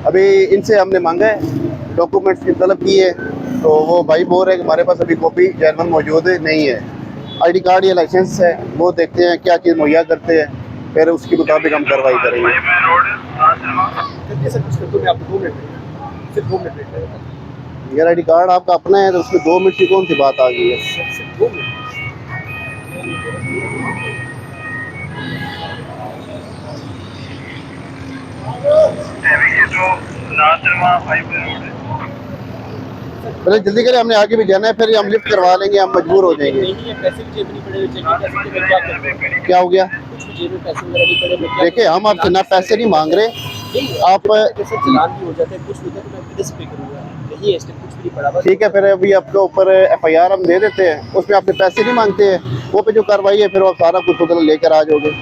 अभी इनसे हमने मांगा है, डॉक्यूमेंट्स की तलब की है, तो वो भाई बोल रहे हैं कि हमारे पास अभी कॉपी जेन्युइन मौजूद नहीं है। आईडी कार्ड या लाइसेंस है, वो देखते हैं क्या चीज़ मुहैया करते हैं, फिर उसके मुताबिक हम कार्रवाई करेंगे। यार आईडी कार्ड आपका अपना है तो उसमें 2 मिनट की कौन सी बात आ गई है? पहले जल्दी करें, हमने आगे भी जाना है, फिर हम लिफ्ट करवा लेंगे, हम मजबूर हो जाएंगे। क्या हो गया? देखिए हम आपसे ना पैसे नहीं मांग रहे, आप ठीक है, फिर अभी आपके ऊपर FIR हम दे देते हैं, उसमें आपसे पैसे नहीं मांगते हैं, वो पे जो कार्रवाई है फिर वो सारा कुछ खुद लेकर आ जाओगे।